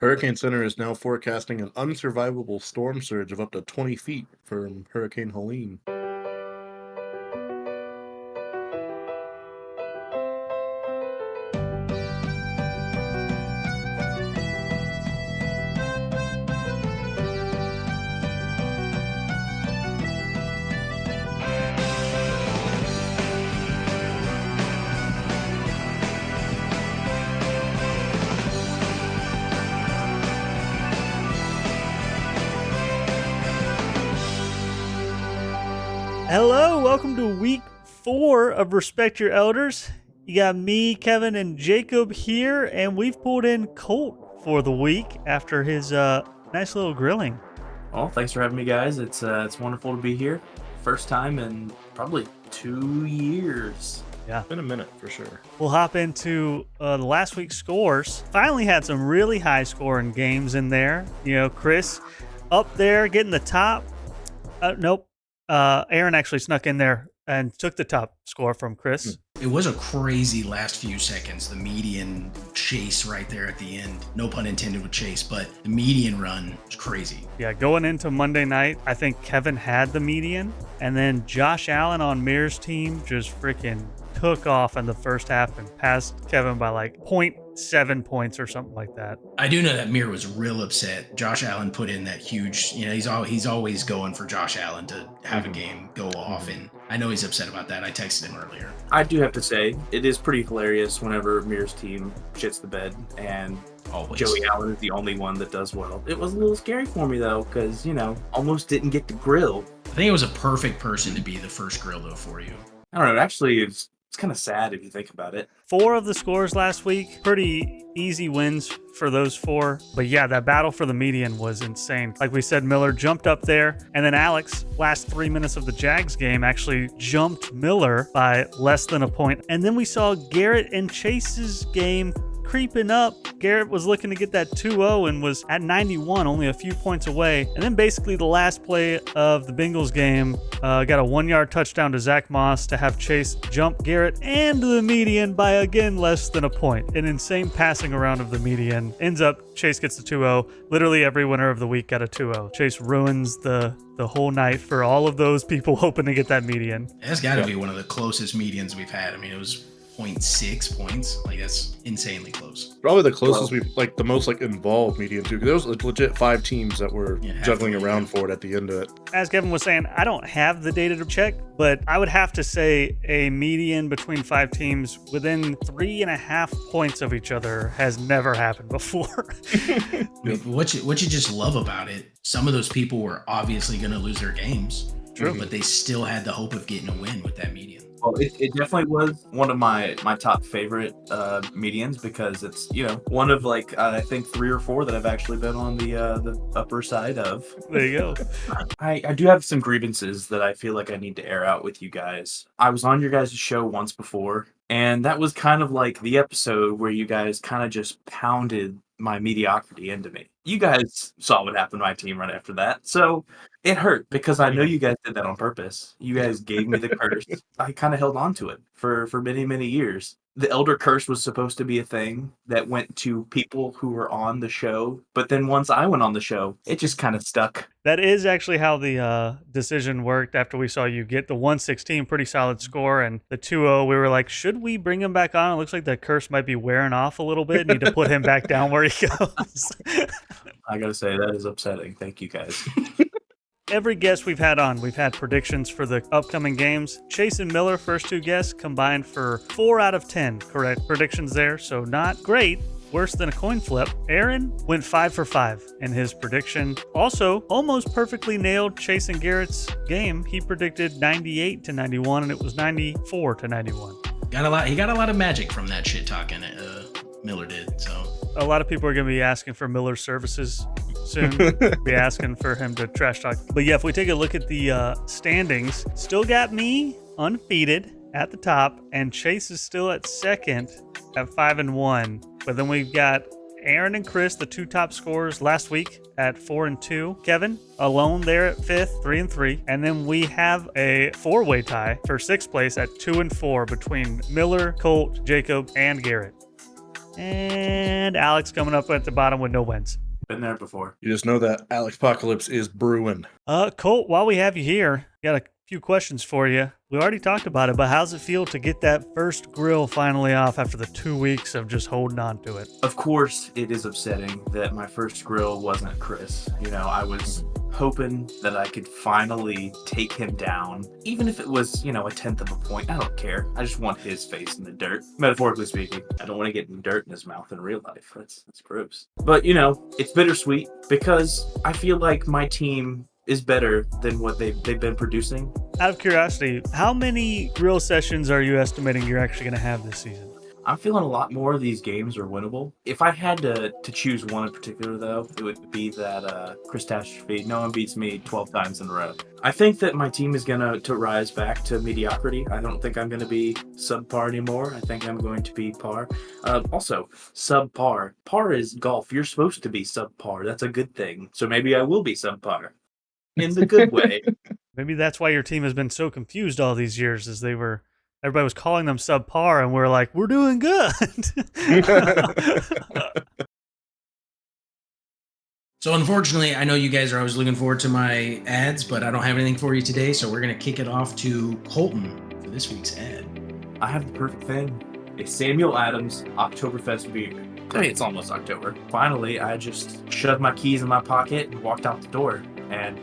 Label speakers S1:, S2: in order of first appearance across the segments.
S1: Hurricane Center is now forecasting an unsurvivable storm surge of up to 20 feet from Hurricane Helene.
S2: Hello, welcome to week 4 of Respect Your Elders. You got me, Kevin, and Jacob here, and we've pulled in Colt for the week after his nice little grilling.
S3: Well, thanks for having me, guys. It's wonderful to be here. First time in probably 2 years.
S2: Yeah.
S1: Been a minute for sure.
S2: We'll hop into the last week's scores. Finally had some really high scoring games in there. You know, Chris up there getting the top. Nope. Aaron actually snuck in there and took the top score from Chris.
S4: It was a crazy last few seconds. The median chase right there at the end. No pun intended with chase, but the median run was crazy.
S2: Yeah, going into Monday night, I think Kevin had the median. And then Josh Allen on Mir's team just freaking took off in the first half and passed Kevin by like 0.7 points or something like that.
S4: I do know that Mir was real upset. Josh Allen put in that huge, he's always going for Josh Allen to have a game go off, and I know he's upset about that. I texted him earlier.
S3: I do have to say, it is pretty hilarious whenever Mir's team shits the bed and
S4: Always.
S3: Joey Allen is the only one that does well. It was a little scary for me, though, because, almost didn't get to grill.
S4: I think it was a perfect person to be the first grill, though, for you.
S3: I don't know. Actually, it's kind of sad if you think about it.
S2: 4 of the scores last week, pretty easy wins for those 4. But yeah, that battle for the median was insane. Like we said, Miller jumped up there. And then Alex, last 3 minutes of the Jags game, actually jumped Miller by less than a point. And then we saw Garrett and Chase's game creeping up. Garrett was looking to get that 2-0 and was at 91, only a few points away. And then basically the last play of the Bengals game, got a 1-yard touchdown to Zach Moss to have Chase jump Garrett and the median by again less than a point. An insane passing around of the median. Ends up Chase gets the 2-0. Literally every winner of the week got a 2-0. Chase ruins the whole night for all of those people hoping to get that median.
S4: That's got to be one of the closest medians we've had. I mean, it was 0.6 points. Like, that's insanely close.
S1: Probably the closest the most involved median too. There was legit 5 teams that were juggling around for it at the end of it.
S2: As Kevin was saying, I don't have the data to check, but I would have to say a median between 5 teams within 3.5 points of each other has never happened before.
S4: What you just love about it, some of those people were obviously going to lose their games. True. But they still had the hope of getting a win with that median.
S3: Well, it definitely was one of my top favorite medians because it's, one of I think 3 or 4 that I've actually been on the upper side of.
S2: There you go.
S3: I do have some grievances that I feel like I need to air out with you guys. I was on your guys' show once before, and that was kind of like the episode where you guys kind of just pounded my mediocrity into me. You guys saw what happened to my team right after that. So it hurt because I know you guys did that on purpose. You guys gave me the curse. I kind of held on to it for many, many years. The elder curse was supposed to be a thing that went to people who were on the show. But then once I went on the show, it just kind of stuck.
S2: That is actually how the decision worked after we saw you get the 116, pretty solid score, and the 2-0. We were like, should we bring him back on? It looks like that curse might be wearing off a little bit. Need to put him back down where he goes.
S3: I got to say, that is upsetting. Thank you, guys.
S2: Every guest we've had on, we've had predictions for the upcoming games. Chase and Miller, first 2 guests, combined for 4 out of 10 correct predictions there, so not great. Worse than a coin flip. Aaron went 5 for 5 in his prediction. Also, almost perfectly nailed Chase and Garrett's game. He predicted 98 to 91, and it was 94 to 91.
S4: He got a lot of magic from that shit talking. Miller did, so.
S2: A lot of people are going to be asking for Miller's services soon. Be asking for him to trash talk. But yeah, if we take a look at the standings, still got me undefeated at the top, and Chase is still at second at 5-1. But then we've got Aaron and Chris, the 2 top scorers last week at 4-2. Kevin alone there at 5th, 3-3. And then we have a 4-way tie for 6th place at 2-4 between Miller, Colt, Jacob, and Garrett. And Alex coming up at the bottom with no wins.
S3: Been there before.
S1: You just know that Alex Apocalypse is brewing.
S2: Colt, while we have you here, got a few questions for you. We already talked about it, but how's it feel to get that first grill finally off after the 2 weeks of just holding on to it?
S3: Of course, it is upsetting that my first grill wasn't Chris. You know, I was hoping that I could finally take him down, even if it was, you know, a tenth of a point. I don't care. I just want his face in the dirt, metaphorically speaking. I don't want to get any dirt in his mouth in real life. That's gross. But, you know, it's bittersweet because I feel like my team is better than what they've been producing.
S2: Out of curiosity, how many grill sessions are you estimating you're actually going to have this season?
S3: I'm feeling a lot more of these games are winnable. If I had to choose one in particular, though, it would be that Chris Tastrophe. No one beats me 12 times in a row. I think that my team is going to rise back to mediocrity. I don't think I'm going to be subpar anymore. I think I'm going to be par. Also, subpar. Par is golf. You're supposed to be subpar. That's a good thing. So maybe I will be subpar. In the good way.
S2: Maybe that's why your team has been so confused all these years, is everybody was calling them subpar, and we're like, we're doing good.
S4: So unfortunately, I know you guys are always looking forward to my ads, but I don't have anything for you today, so we're going to kick it off to Colton for this week's ad.
S3: I have the perfect thing. A Samuel Adams Oktoberfest beer. Hey, it's almost October. Finally, I just shoved my keys in my pocket and walked out the door. And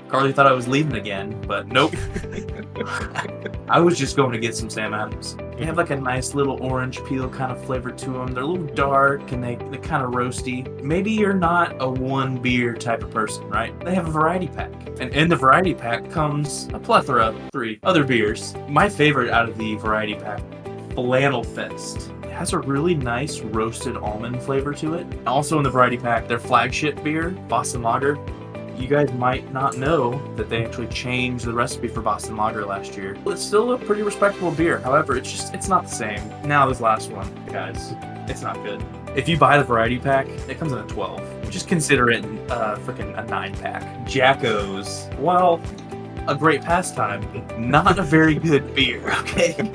S3: Carly thought I was leaving again, but nope. I was just going to get some Sam Adams. They have like a nice little orange peel kind of flavor to them. They're a little dark and they're kind of roasty. Maybe you're not a one beer type of person, right? They have a variety pack. And in the variety pack comes a plethora of 3 other beers. My favorite out of the variety pack, Flannel Fest. It has a really nice roasted almond flavor to it. Also in the variety pack, their flagship beer, Boston Lager. You guys might not know that they actually changed the recipe for Boston Lager last year. It's still a pretty respectable beer. However, it's not the same. Now this last one, guys, it's not good. If you buy the variety pack, it comes in a 12. Just consider it freaking a 9-pack. Jacko's, well, a great pastime, not a very good beer, okay?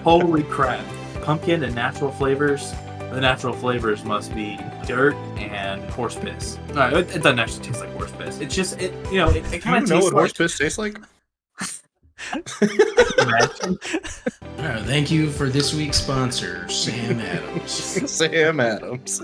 S3: Holy crap. Pumpkin and natural flavors. The natural flavors must be dirt and horse piss. No, it doesn't actually taste like horse piss. It's just, it kind of tastes like...
S1: You know what horse piss tastes like?
S4: All right, thank you for this week's sponsor, Sam Adams.
S1: Sam Adams.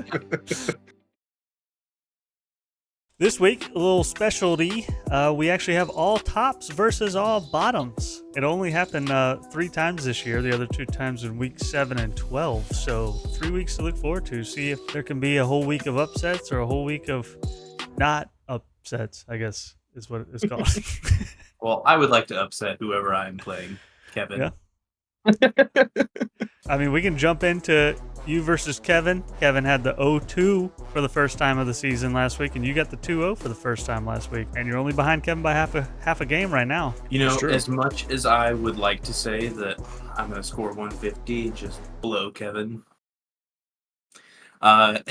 S2: This week, a little specialty. We actually have all tops versus all bottoms. It only happened 3 times this year. The other 2 times in week 7 and 12. So 3 weeks to look forward to. See if there can be a whole week of upsets or a whole week of not upsets, I guess is what it's called.
S3: Well, I would like to upset whoever I'm playing, Kevin.
S2: Yeah. I mean, we can jump into you versus Kevin. Kevin had the 0-2 for the first time of the season last week, and you got the 2-0 for the first time last week. And you're only behind Kevin by half a game right now.
S3: You know, as much as I would like to say that I'm going to score 150, just blow Kevin out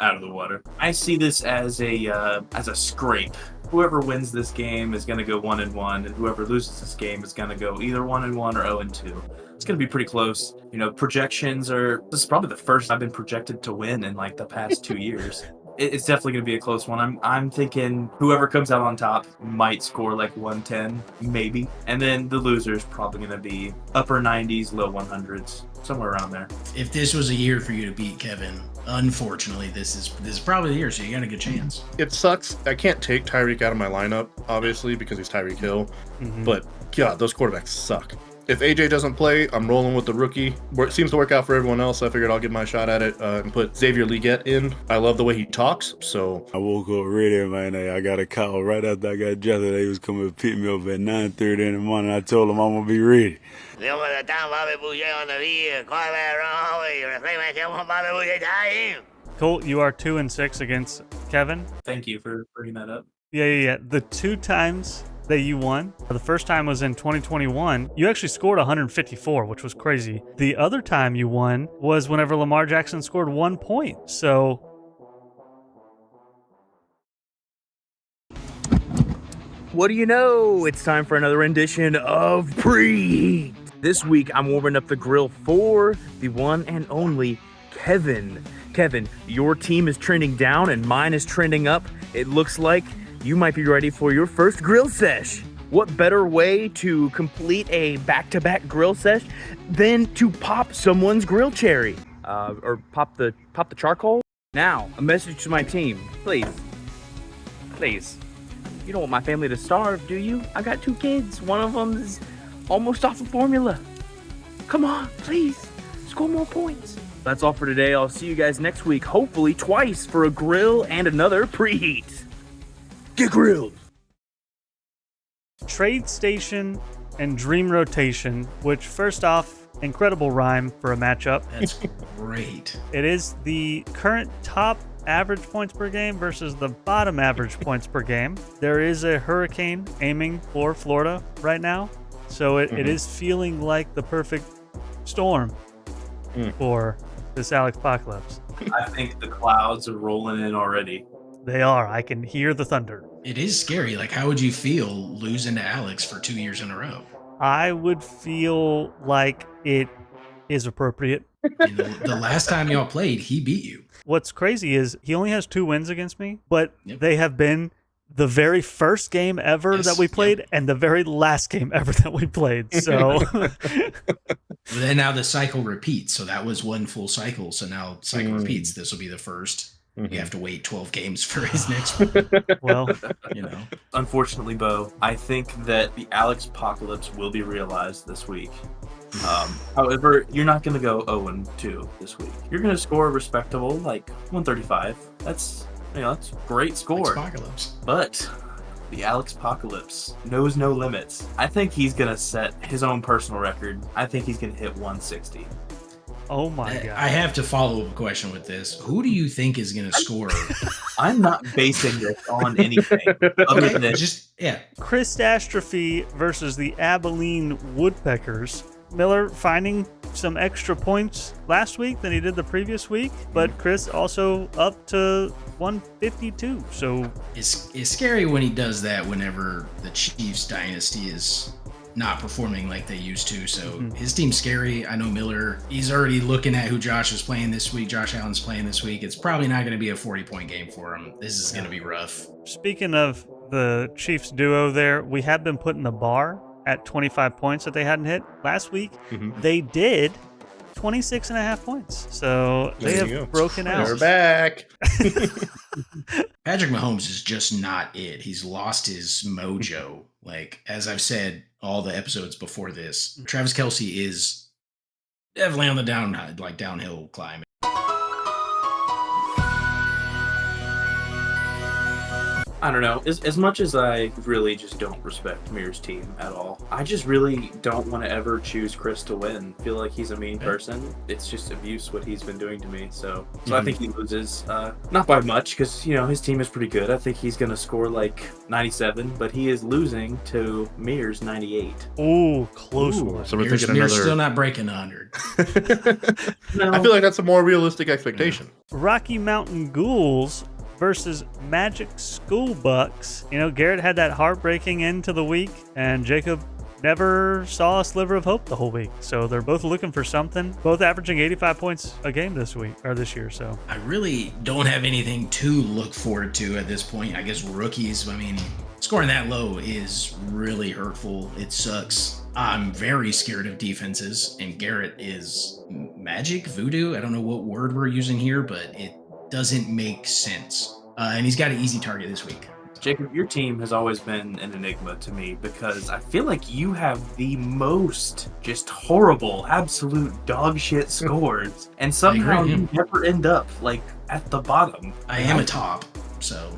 S3: of the water. I see this as a scrape. Whoever wins this game is going to go 1-1, and whoever loses this game is going to go either 1-1 or 0-2. It's going to be pretty close. You know, projections are... This is probably the first I've been projected to win in like the past 2 years. It's definitely going to be a close one. I'm thinking whoever comes out on top might score like 110, maybe. And then the loser's probably going to be upper 90s, low 100s, somewhere around there.
S4: If this was a year for you to beat Kevin, unfortunately, this is probably the year, so you got a good chance.
S1: It sucks. I can't take Tyreek out of my lineup, obviously, because he's Tyreek Hill.
S2: Mm-hmm.
S1: But, God, those quarterbacks suck. If AJ doesn't play, I'm rolling with the rookie. It seems to work out for everyone else. I figured I'll give my shot at it and put Xavier Legette in. I love the way he talks, so...
S5: I woke up ready, man. I got a call right after I got dressed. They was coming to pick me up at 9:30 in the morning. I told them I'm going to be ready.
S2: Colt, you are 2-6 against Kevin.
S3: Thank you for bringing that up.
S2: Yeah. The 2 times that you won, the first time was in 2021. You actually scored 154, which was crazy. The other time you won was whenever Lamar Jackson scored 1 point. So
S6: what do you know? It's time for another rendition of Preheat. This week, I'm warming up the grill for the one and only Kevin. Kevin, your team is trending down and mine is trending up. It looks like you might be ready for your first grill sesh. What better way to complete a back-to-back grill sesh than to pop someone's grill cherry? Or pop the charcoal? Now, a message to my team. Please. You don't want my family to starve, do you? I got 2 kids. One of them is almost off of formula. Come on, please. Score more points. That's all for today. I'll see you guys next week, hopefully twice for a grill and another preheat. Get grilled.
S2: Trade Station and Dream Rotation, which first off, incredible rhyme for a matchup.
S4: That's great.
S2: It is the current top average points per game versus the bottom average points per game. There is a hurricane aiming for Florida right now, so it is feeling like the perfect storm for this Alex Apocalypse.
S3: I think the clouds are rolling in already.
S2: They are. I can hear the thunder.
S4: It is scary. Like, how would you feel losing to Alex for 2 years in a row?
S2: I would feel like it is appropriate.
S4: And the last time y'all played, he beat you.
S2: What's crazy is he only has 2 wins against me, but
S4: Yep.
S2: they have been the very first game ever
S4: Yes,
S2: that we played
S4: yep.
S2: and the very last game ever that we played. So
S4: But then now the cycle repeats. So that was one full cycle. So now cycle repeats. This will be the first. You have to wait 12 games for his next one,
S2: well,
S4: you know.
S3: Unfortunately, Bo, I think that the Alex Apocalypse will be realized this week. However, you're not going to go 0-2 this week. You're going to score a respectable, like 135. That's a great score.
S4: Apocalypse.
S3: But the Alex Apocalypse knows no limits. I think he's going to set his own personal record. I think he's going to hit 160.
S2: oh my God.
S4: I have to follow up a question with this. Who do you think is going to score?
S3: I'm not basing this on anything other than
S2: Chris Astrophy versus the Abilene Woodpeckers. Miller finding some extra points last week than he did the previous week, but Chris also up to 152. So
S4: It's scary when he does that whenever the Chiefs dynasty is not performing like they used to. So his team's scary. I know Miller, he's already looking at who Josh is playing this week. Josh Allen's playing this week. It's probably not going to be a 40-point game for him. This is going to be rough.
S2: speaking of the Chiefs duo there, we have been putting the bar at 25 points that they hadn't hit. Last week, they did 26 and a half points. So they
S1: There you
S2: have
S1: go.
S2: broken out.
S1: They're back.
S4: Patrick Mahomes is just not it. He's lost his mojo. Like, as I've said all the episodes before this, Travis Kelce is definitely on the downhill climb.
S3: I don't know. As much as I really just don't respect Mir's team at all, I just really don't want to ever choose Chris to win. I feel like he's a mean person. It's just abuse what he's been doing to me. So I think he loses, not by much, because his team is pretty good. I think he's gonna score like 97, but he is losing to Mir's 98.
S2: Ooh, close one.
S1: So we're
S4: Mir's
S1: thinking another.
S4: still not breaking 100.
S1: I feel like that's a more realistic expectation.
S2: Rocky Mountain Ghouls versus Magic School Bucks. Garrett had that heartbreaking end to the week, and Jacob never saw a sliver of hope the whole week. So they're both looking for something, both averaging 85 points a game this year. So
S4: I really don't have anything to look forward to at this point. I guess rookies, scoring that low is really hurtful. It sucks. I'm very scared of defenses, and Garrett is magic, voodoo. I don't know what word we're using here, but it doesn't make sense. And he's got an easy target this week.
S3: Jacob, your team has always been an enigma to me because I feel like you have the most just horrible, absolute dog shit scores, and somehow
S4: agree.
S3: you never end up like at the bottom.
S4: I am a top, so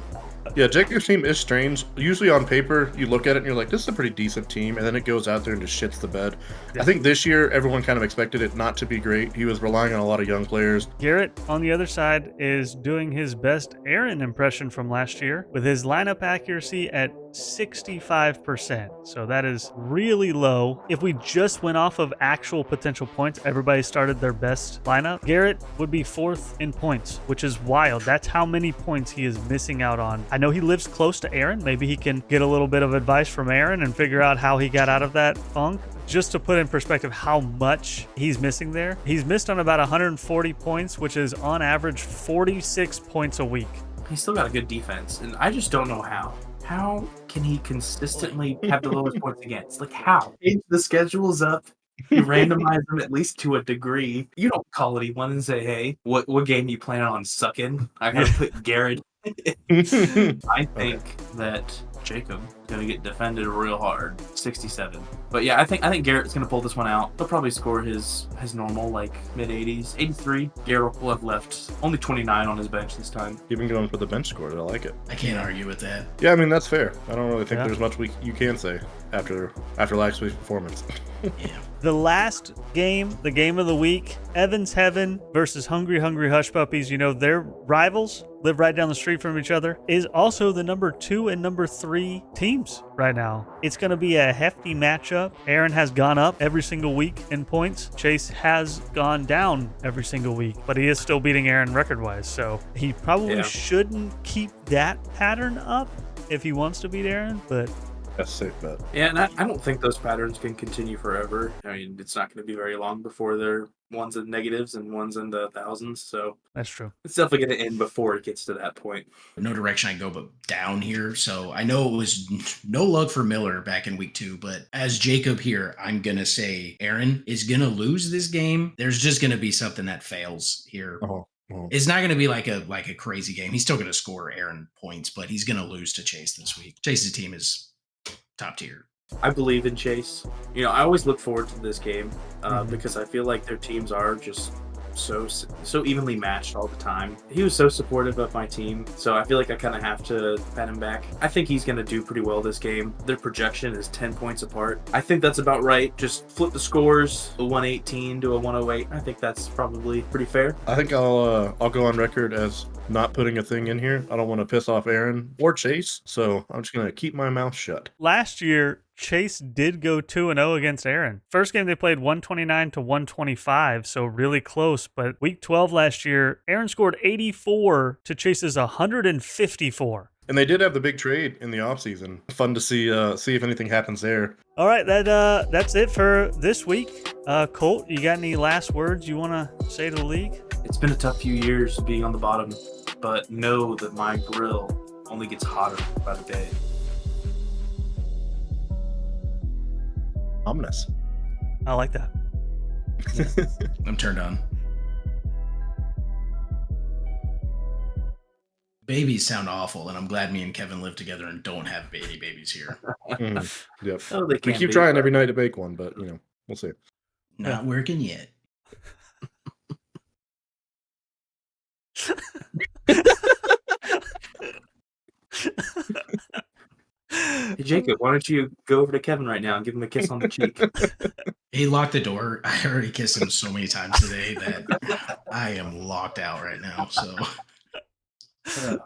S1: Yeah, Jacob's team is strange. Usually on paper, you look at it and you're like, this is a pretty decent team, and then it goes out there and just shits the bed. I think this year, everyone kind of expected it not to be great. He was relying on a lot of young players.
S2: Garrett, on the other side, is doing his best Aaron impression from last year with his lineup accuracy at 65%. So that is really low. If we just went off of actual potential points, everybody started their best lineup, Garrett would be 4th in points, which is wild. That's how many points he is missing out on. I know he lives close to Aaron. Maybe he can get a little bit of advice from Aaron and figure out how he got out of that funk. Just to put in perspective how much he's missing there, he's missed on about 140 points, which is on average 46 points a week.
S3: He's still got a good defense, and I just don't know how. How can he consistently have the lowest points against? Like, how? The schedule's up. You randomize them at least to a degree. You don't call anyone and say, hey, what game you plan on sucking? I gotta put Garrett. I think that Jacob is gonna get defended real hard. 67. But yeah, I think Garrett's gonna pull this one out. He'll probably score his normal, like mid 80s. 83. Garrett will have left only 29 on his bench this time.
S1: Even going for the bench score, I like it.
S4: I can't argue with that.
S1: Yeah, I mean that's fair. I don't really think
S2: Yeah.
S1: there's much you can say after last week's performance.
S4: Yeah.
S2: The last game, the game of the week, Evans Heaven versus Hungry Hush Puppies. You know, their rivals live right down the street from each other, is also the number 2 and number 3 teams right now. It's going to be a hefty matchup. Aaron has gone up every single week in points. Chase has gone down every single week, but he is still beating Aaron record-wise. So he probably shouldn't keep that pattern up if he wants to beat Aaron, but
S1: That's a safe bet.
S3: Yeah, and I don't think those patterns can continue forever. I mean, it's not going to be very long before they're one's in negatives and one's in the thousands. So
S2: that's true.
S3: it's definitely going to end before it gets to that point.
S4: No direction I go but down here. So I know it was no luck for Miller back in week 2, but as Jacob here, I'm going to say Aaron is going to lose this game. There's just going to be something that fails here.
S1: Oh.
S4: It's not going to be like a crazy game. He's still going to score Aaron points, but he's going to lose to Chase this week. Chase's team is top tier.
S3: I believe in Chase. You know, I always look forward to this game because I feel like their teams are just so evenly matched all the time. He was so supportive of my team, so I feel like I kind of have to pat him back. I think he's going to do pretty well this game. Their projection is 10 points apart. I think that's about right. Just flip the scores, a 118 to a 108. I think that's probably pretty fair.
S1: I think I'll go on record as not putting a thing in here. I don't want to piss off Aaron or Chase, so I'm just gonna keep my mouth shut.
S2: Last year, Chase did go 2-0 against Aaron. First game they played 129 to 125, so really close. But week 12 last year, Aaron scored 84 to Chase's 154.
S1: And they did have the big trade in the offseason. Fun to see if anything happens there.
S2: All right, that's it for this week. Colt, you got any last words you want to say to the league?
S3: It's been a tough few years being on the bottom, but know that my grill only gets hotter by the day.
S1: Ominous.
S2: I like that.
S4: I'm turned on. Babies sound awful, and I'm glad me and Kevin live together and don't have babies here.
S1: Yep.
S3: Oh, they
S1: We
S3: can't
S1: keep
S3: be.
S1: trying every night to bake one, but we'll see.
S4: Not working yet.
S3: Hey, Jacob, why don't you go over to Kevin right now and give him a kiss on the cheek?
S4: He locked the door. I already kissed him so many times today that I am locked out right now. So